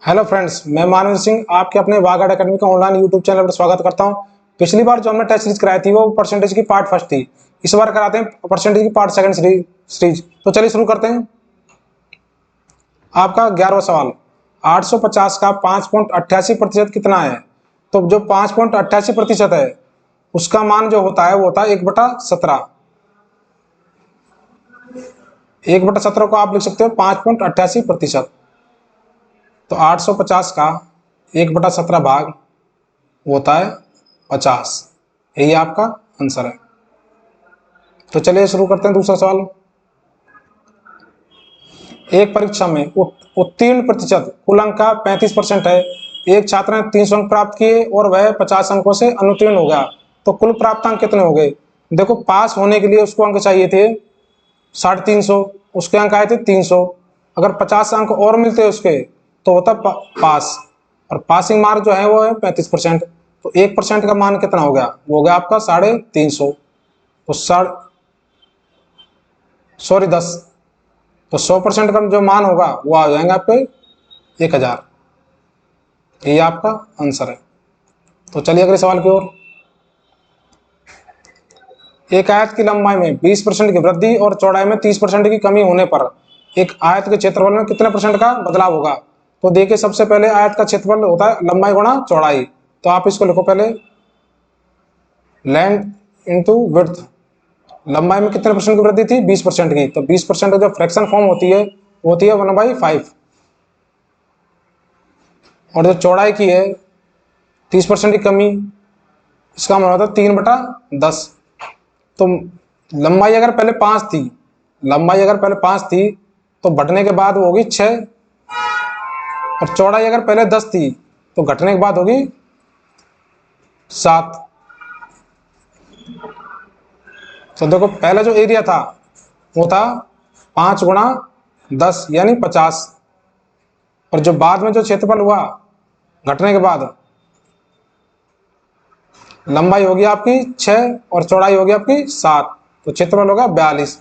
Hello friends, मैं मानवीर सिंह आपके अपने वागाड एकेडमी का ऑनलाइन यूट्यूब चैनल पर स्वागत करता हूं। पिछली बार जो हमने टेस्ट सीरीज कराई थी वो परसेंटेज की पार्ट फर्स्ट थी। इस बार कराते हैं परसेंटेज की पार्ट सेकंड सीरीज। तो चलिए शुरू करते हैं। आपका 11वां सवाल, 850 का 5.88% कितना है? तो जो 5.88% है उसका मान जो होता है वो होता है 1/17। 1/17 को आप लिख सकते हो 5.88%। तो 850 का 1/17 भाग होता है 50। यही आपका आंसर है। तो चलिए शुरू करते हैं दूसरा सवाल। एक परीक्षा में उत्तीर्ण प्रतिशत कुल अंक का 35% है। एक छात्र ने 300 अंक प्राप्त किए और वह 50 अंकों से अनुत्तीर्ण हो गया, तो कुल प्राप्त अंक कितने हो गए? देखो, पास होने के लिए उसको अंक चाहिए थे 350, उसके अंक आए थे 300। अगर 50 अंक और मिलते उसके तो होता पास, और पासिंग मार्क जो है वो है 35%। तो 1% का मान कितना हो गया? वो हो गया आपका 350। तो 10। तो 100% का जो मान होगा वो आ जाएंगे आपके 1000। ये आपका आंसर है। तो चलिए अगले सवाल की ओर। एक आयत की लंबाई में 20% की वृद्धि और चौड़ाई में 30% की कमी होने पर एक आयत के क्षेत्रफल में कितने परसेंट का बदलाव होगा? तो देखिए, सबसे पहले आयत का क्षेत्रफल होता है लंबाई गुणा चौड़ाई। तो आप इसको लिखो पहले, लेंथ इंटू विड्थ। लंबाई में कितने परसेंट की वृद्धि थी? 20% की। तो 20% जो फ्रैक्शन फॉर्म होती है वो होती है 1/5। और जो चौड़ाई की है 30% की कमी, इसका मतलब होता है 3/10। तो लंबाई अगर पहले 5 थी, लंबाई अगर पहले 5 थी तो बढ़ने के बाद वो होगी 6। और चौड़ाई अगर पहले 10 थी तो घटने के बाद होगी 7। तो देखो, पहला जो एरिया था वो था 5 × 10 यानी 50। और जो बाद में जो क्षेत्रफल हुआ घटने के बाद, लंबाई होगी आपकी 6 और चौड़ाई होगी आपकी 7, तो क्षेत्रफल होगा 42।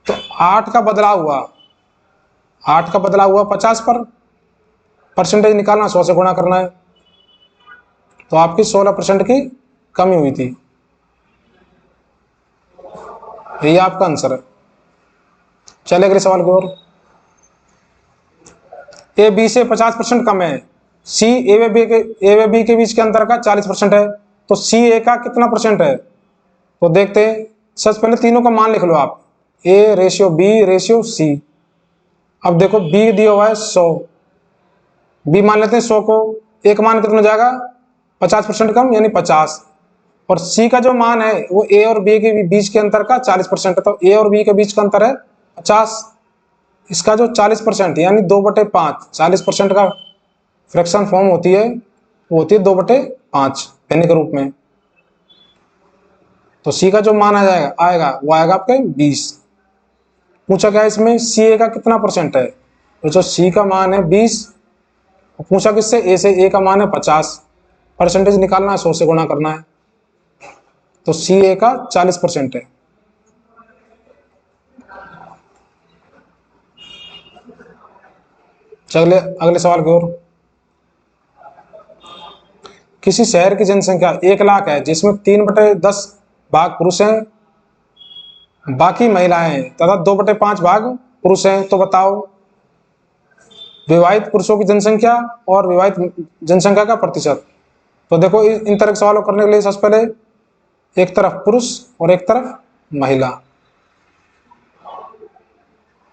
तो 8 का बदलाव हुआ, 8 का बदलाव हुआ 50 पर। परसेंटेज निकालना 100 से गुणा करना है। तो आपकी 16% की कमी हुई थी। यही आपका आंसर है। चले अगले सवाल की ओर। ए बी से 50% कम है। सी ए व बी के बीच के अंतर का 40% है। तो सी ए का कितना परसेंट है? तो देखते हैं। सबसे पहले तीनों का मान लिख लो आप, A ratio B ratio C. अब देखो, बी दिया हुआ है 100, बी मान लेते हैं 100 को। एक मान कितना हो जाएगा? 50% कम यानी 50। और सी का जो मान है वो ए और बी के बीच के अंतर का 40% है। तो ए और बी के बीच का अंतर है 50। इसका जो 40% यानी 2/5, 40% का फ्रैक्शन फॉर्म होती है वो होती है 2/5 पेनी के रूप में। तो सी का जो मान आएगा वो आएगा आपके 20। पूछा क्या है इसमें? सी ए का कितना परसेंट है? तो जो सी का मान है 20, पूछा किससे? ए से। ए का मान है 50। परसेंटेज निकालना है, 100 से गुणा करना है। तो सी ए का 40% है। चलिए अगले सवाल की ओर। किसी शहर की जनसंख्या 1 लाख है जिसमें 3/10 भाग पुरुष हैं, बाकी महिलाएं हैं, तथा 2/5 भाग पुरुष हैं। तो बताओ विवाहित पुरुषों की जनसंख्या और विवाहित जनसंख्या का प्रतिशत। तो देखो, इन तरह के सवालों करने के लिए सबसे पहले एक तरफ पुरुष और एक तरफ महिला।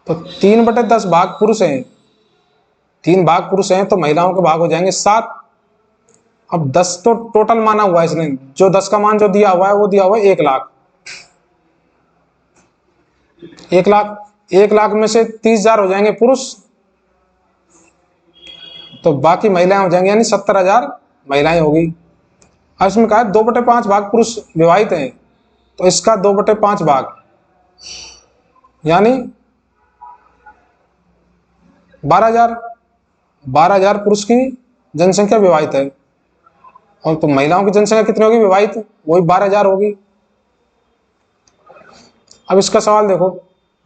तो 3/10 भाग पुरुष हैं, 3 भाग पुरुष हैं, तो महिलाओं के भाग हो जाएंगे 7। अब 10 तो टोटल माना हुआ है इसने, जो 10 का मान जो दिया हुआ है वो दिया हुआ है 1 लाख। 1 लाख में से 30,000 हो जाएंगे पुरुष, तो बाकी महिलाएं हो जाएंगी, यानी 70,000 महिलाएं होगी। अब इसमें कहा 2/5 भाग पुरुष विवाहित हैं, तो इसका 2/5 भाग यानी 12,000। 12,000 पुरुष की जनसंख्या विवाहित है, और तो महिलाओं की जनसंख्या कितनी होगी विवाहित? वही 12,000 होगी। अब इसका सवाल देखो,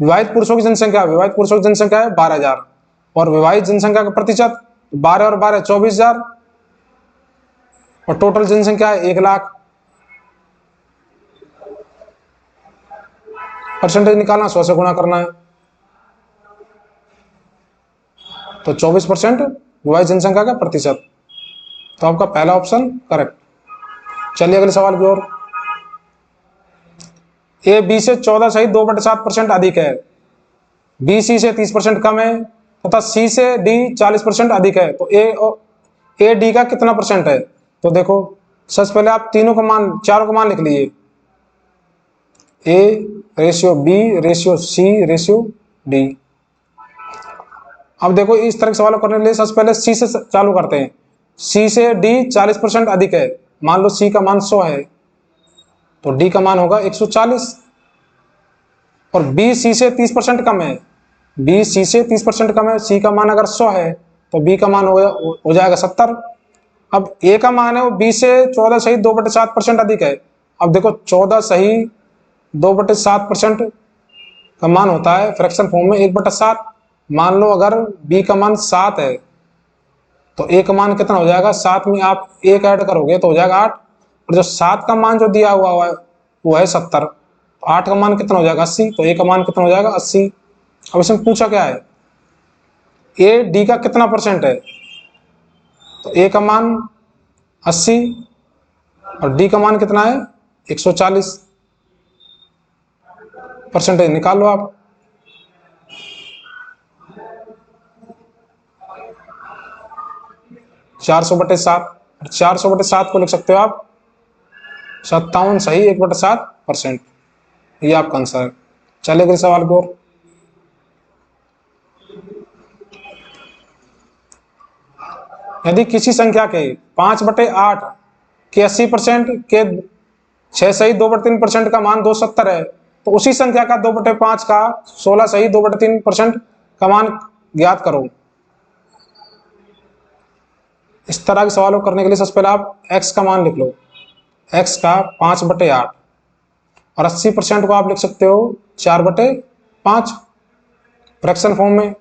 विवाहित पुरुषों की जनसंख्या है 12,000, और विवाहित जनसंख्या का प्रतिशत 12 और 12 24,000 और टोटल जनसंख्या है 1,00,000। परसेंटेज निकालना 100 से गुणा करना है, तो 24% विभाजित जनसंख्या का प्रतिशत। तो आपका पहला ऑप्शन करेक्ट। चलिए अगले सवाल की ओर। ए बी से 14.2/7% अधिक है, बी सी से 30% कम है तथा सी से डी 40% अधिक है, तो ए डी का कितना परसेंट है? तो देखो सबसे पहले आप तीनों का मान, चारों का मान लिख लीजिए, A ratio B ratio C ratio D. अब देखो इस तरह के सवालों करने के लिए सबसे पहले सी से चालू करते हैं। सी से डी 40% अधिक है, मान लो सी का मान 100 है तो डी का मान होगा 140। और बी सी से 30% कम है, बी सी से 30% कम है, सी का मान अगर 100 है तो बी का मान हो जाएगा 70। अब ए का मान है वो बी से 14.2/7% अधिक है। अब देखो 14.2/7% का मान होता है फ्रैक्शन फॉर्म में 1/7। मान लो अगर बी का मान 7 है तो ए का मान कितना हो जाएगा, 7 में आप 1 ऐड करोगे तो हो जाएगा 8। और जो 7 का मान जो दिया हुआ है वो है 70, तो 8 का मान कितना हो जाएगा 80, तो ए का मान कितना हो जाएगा 80। अब इसमें पूछा क्या है, ए डी का कितना परसेंट है, तो ए का मान 80 और डी का मान कितना है 140। परसेंटेज निकाल लो आप। 400/7, 400/7 को लिख सकते हो आप 57 सही 1/7%। ये आपका आंसर है। चलिए अगले सवाल की ओर। यदि किसी संख्या के 5/8 के 80% के 6 सही 2/3% का मान 270 है तो उसी संख्या का 2/5 का 16 सही 2/3% का मान ज्ञात करो। इस तरह के सवालों करने के लिए सबसे पहले आप x का मान लिख लो, x का 5/8 और 80% को आप लिख सकते हो 4/5 फ्रैक्शन फॉर्म में।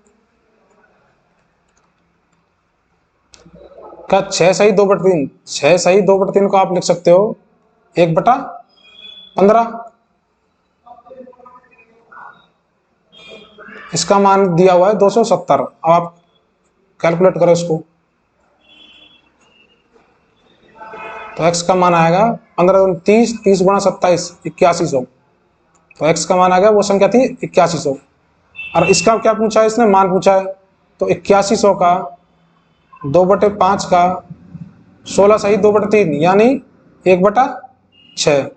क्या 6 सही 2/3, 6 सही 2/3 को आप लिख सकते हो 1/15। इसका मान दिया हुआ है 270। अब आप कैलकुलेट करो इसको, तो x का मान आएगा 15 30, 30 गुणा 27 8100। तो x का मान आ गया, वो संख्या थी 8100। और इसका क्या पूछा है, इसने मान पूछा है, तो 8100 का 2/5 का 16 सही 2/3 यानी 1/6।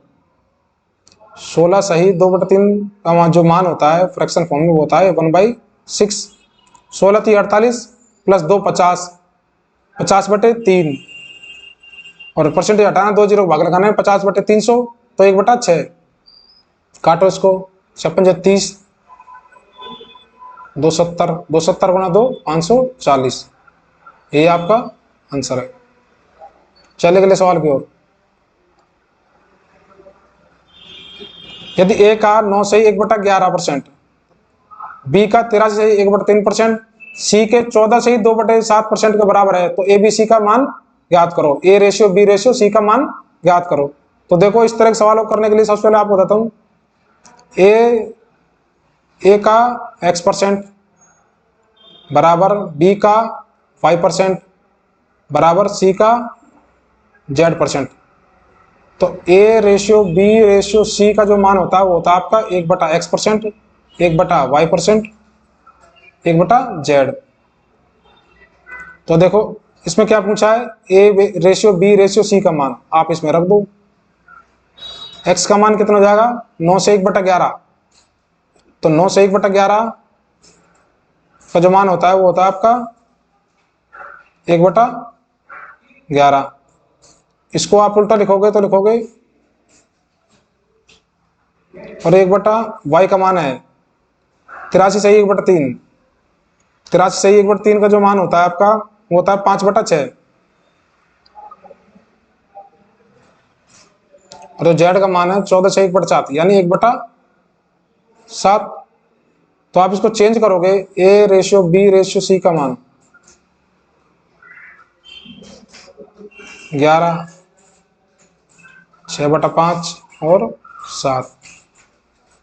16 सही 2/3 का जो मान होता है फ्रैक्शन फॉर्म में वो होता है 1/6। 16 थी 48 प्लस 2 50, 50/3 और परसेंटेज हटाना 2 जीरो भाग लगाना है 50/300 तो 1/6। काटो इसको, 56 30, 270, 270 गुणा 2 540। ये आपका आंसर है। चलिए अगले सवाल की ओर। यदि ए का 9 सही 1/11%, बी का 13 सही 1/3%, सी के 14 सही 2/7% के बराबर है तो ए बी सी का मान ज्ञात करो। A ratio B ratio C का मान ज्ञात करो। तो देखो इस तरह के सवालों करने के लिए सबसे पहले आपको बताता हूँ, ए का x% बराबर बी का 5% बराबर सी का z%। तो A ratio B ratio C का जो मान होता है वो होता है आपका 1/x%, 1/y%, 1/z। तो देखो इसमें क्या पूछा है, A ratio B ratio C का मान आप इसमें रख दो। x का मान कितना हो जाएगा 9 से 1/11, तो 9 से 1/11 का जो मान होता है वो होता है आपका 1/11। इसको आप उल्टा लिखोगे तो लिखोगे और 1/y का मान है 83 सही 1/3, 83 सही 1/3 का जो मान होता है आपका वो होता है 5/6। और जो z का मान है 14 सही 1/7 यानी 1/7। तो आप इसको चेंज करोगे, A ratio B ratio C का मान 11, 6/5 और 7,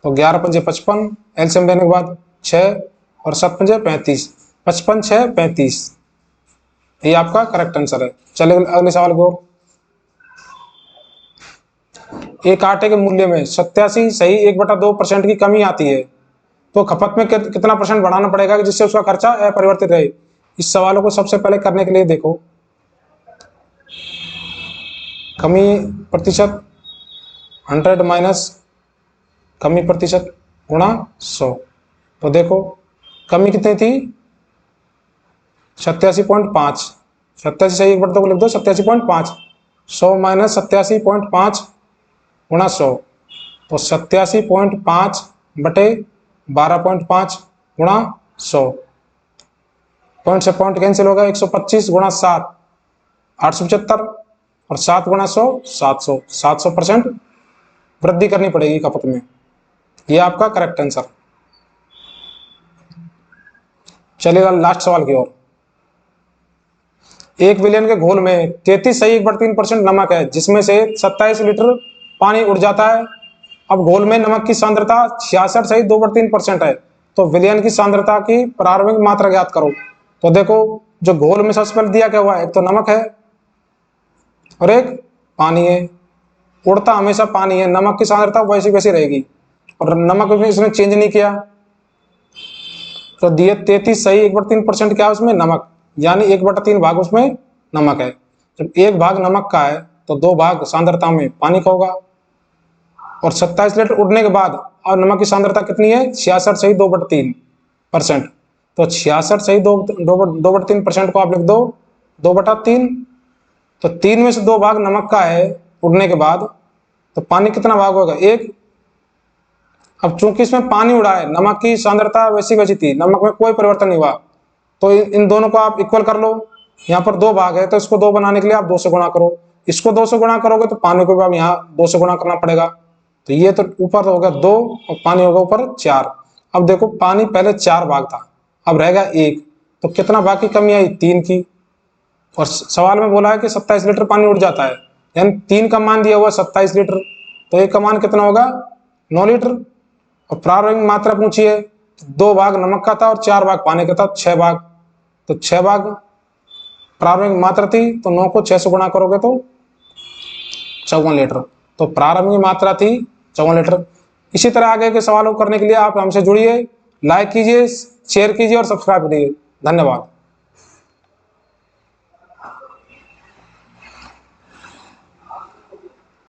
तो 11 पंजे 55, एलसीएम लेने के बाद 6 और 7 पंजे 35, 55 6 35, ये आपका करेक्ट आंसर है। चलिए अगले सवाल की ओर। एक आटे के मूल्य में 87 सही 1/2% की कमी आती है तो खपत में कितना परसेंट बढ़ाना पड़ेगा कि जिससे उसका खर्चा अपरिवर्तित रहे। इस सवालों को सबसे पहले करने के लिए देखो, कमी प्रतिशत 100 माइनस कमी प्रतिशत गुणा 100, तो देखो कमी कितनी थी 87.5, 87 सही 1/2 को लिख दो 87.5, 100 माइनस 87.5 गुणा 100, तो 87.5 बटे 12.5 गुणा 100, पॉइंट से पॉइंट कैंसिल होगा, 125 गुणा 7 875 और 7 गुणा 100 700, 700% वृद्धि करनी पड़ेगी खपत में। यह आपका करेक्ट आंसर। चलिएगा लास्ट सवाल की ओर। 1 बिलियन के घोल में 33 सही 1/3% नमक है जिसमें से 27 लीटर पानी उड़ जाता है। अब घोल में नमक की सांद्रता 66 सही 2/3% है, तो विलयन की सांद्रता की प्रारंभिक मात्रा ज्ञात करो। तो देखो जो घोल में सबसे पहले दिया क्या हुआ है, एक तो नमक है और एक पानी है। उड़ता हमेशा पानी है, नमक की सांद्रता वैसी वैसी रहेगी और नमक में इसने चेंज नहीं किया, तो दिए 33 सही 1/3% क्या है उसमें नमक, यानी 1/3 भाग उसमें नमक है। जब 1 भाग नमक का है तो 2 भाग सांद्रता में पानी का होगा, और 27 लीटर उड़ने के बाद और नमक की सांद्रता कितनी है 66 सही 2/3%, तो 66 सही 2/3% को आप लिख दो 2/3, तो 3 में से 2 भाग नमक का है उड़ने के बाद, तो पानी कितना भाग होगा 1। अब चूंकि इसमें पानी उड़ा है, नमक की सांद्रता वैसी वैसी थी, नमक में कोई परिवर्तन नहीं हुआ, तो इन दोनों को आप इक्वल कर लो। यहाँ पर 2 भाग है तो इसको 2 बनाने के लिए आप 2 से गुणा करो, इसको 2 से गुणा करोगे तो पानी को भी आप यहाँ 2 से गुणा करना पड़ेगा, तो ये तो ऊपर तो होगा 2 और पानी होगा ऊपर 4। अब देखो पानी पहले 4 भाग था, अब रहेगा 1, तो कितना भाग की कमी आई 3 की, और सवाल में बोला है कि 27 लीटर पानी उड़ जाता है, यानी 3 का मान दिया हुआ 27 लीटर, तो 1 का मान कितना होगा 9 लीटर। और प्रारंभिक मात्रा पूछी है, 2 भाग नमक का था और 4 भाग पानी का था, 6 भाग, तो 6 भाग प्रारंभिक मात्रा थी, तो 9 को 6 से गुणा करोगे तो 54 लीटर, तो प्रारंभिक मात्रा थी 54 लीटर। इसी तरह आगे के सवालों को करने के लिए आप हमसे जुड़िए, लाइक कीजिए, शेयर कीजिए और सब्सक्राइब करिए। धन्यवाद।